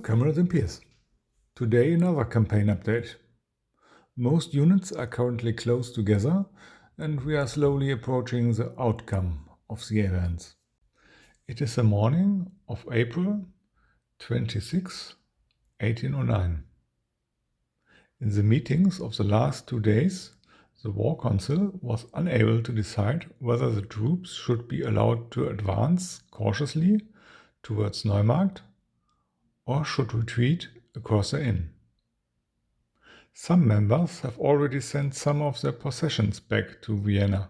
Comrades and peers, today another campaign update. Most units are currently close together and we are slowly approaching the outcome of the events. It is the morning of April 26, 1809. In the meetings of the last 2 days, the War Council was unable to decide whether the troops should be allowed to advance cautiously towards Neumarkt or should retreat across the Inn. Some members have already sent some of their possessions back to Vienna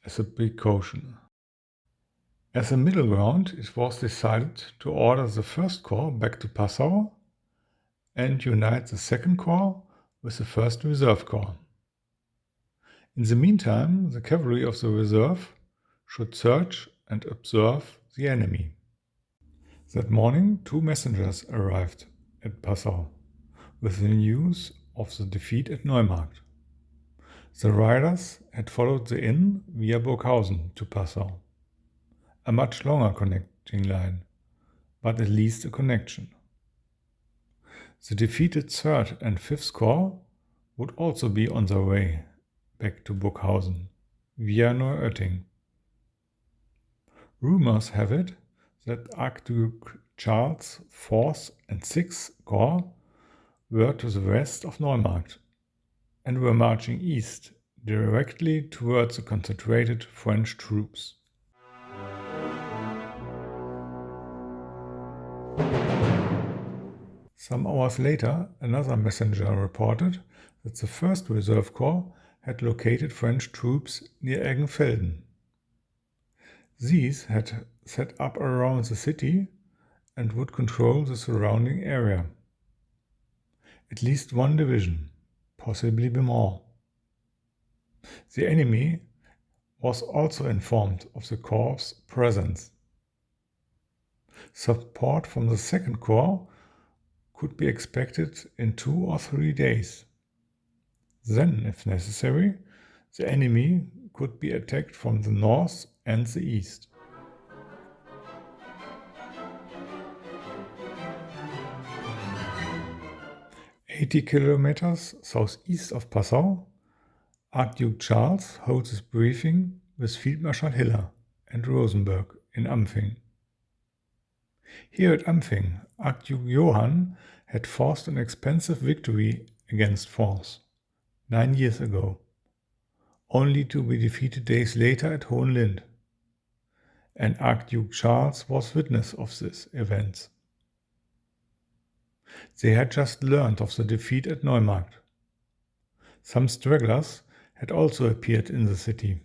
as a precaution. As a middle ground, it was decided to order the First Corps back to Passau and unite the Second Corps with the First Reserve Corps. In the meantime, the cavalry of the reserve should search and observe the enemy. That morning, 2 messengers arrived at Passau with the news of the defeat at Neumarkt. The riders had followed the inn via Burghausen to Passau. A much longer connecting line, but at least a connection. The defeated 3rd and 5th Corps would also be on their way back to Burghausen via Neuötting. Rumors have it that Archduke Charles' 4th and 6th Corps were to the west of Neumarkt and were marching east directly towards the concentrated French troops. Some hours later, another messenger reported that the 1st Reserve Corps had located French troops near Eggenfelden. These had set up around the city and would control the surrounding area. At least one division, possibly more. The enemy was also informed of the Corps' presence. Support from the 2nd Corps could be expected in 2 or 3 days. Then, if necessary, the enemy could be attacked from the north and the east. "80 kilometers southeast of Passau, Archduke Charles holds his briefing with Field Marshal Hiller and Rosenberg in Ampfing. Here at Ampfing, Archduke Johann had forced an expensive victory against France 9 years ago, only to be defeated days later at Hohenlind. And Archduke Charles was witness of these events. They had just learned of the defeat at Neumarkt. Some stragglers had also appeared in the city.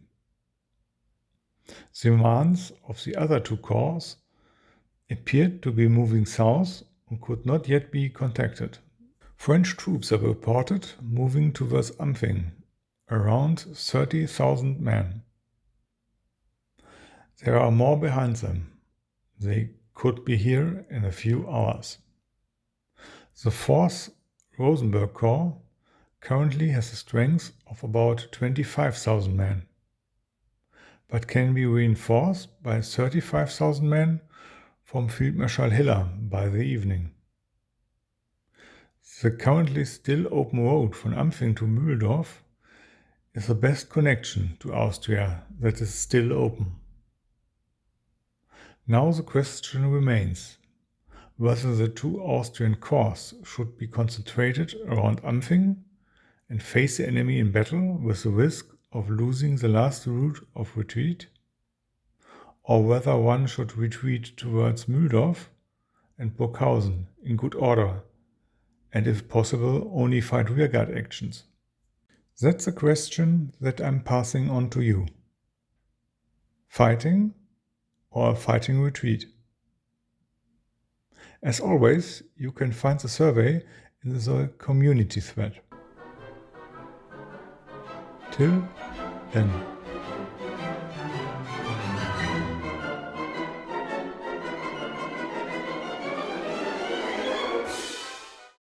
The commands of the other 2 corps appeared to be moving south and could not yet be contacted. French troops are reported moving towards Ampfing, around 30,000 men. There are more behind them. They could be here in a few hours. The 4th Rosenberg Corps currently has a strength of about 25,000 men, but can be reinforced by 35,000 men from Field Marshal Hiller by the evening. The currently still open road from Ampfing to Mühldorf is the best connection to Austria that is still open. Now the question remains whether the 2 Austrian corps should be concentrated around Ampfing and face the enemy in battle with the risk of losing the last route of retreat, or whether one should retreat towards Mühldorf and Burghausen in good order, and if possible only fight rearguard actions. That's a question that I'm passing on to you. Fighting or a fighting retreat? As always, you can find the survey in the community thread. Till then.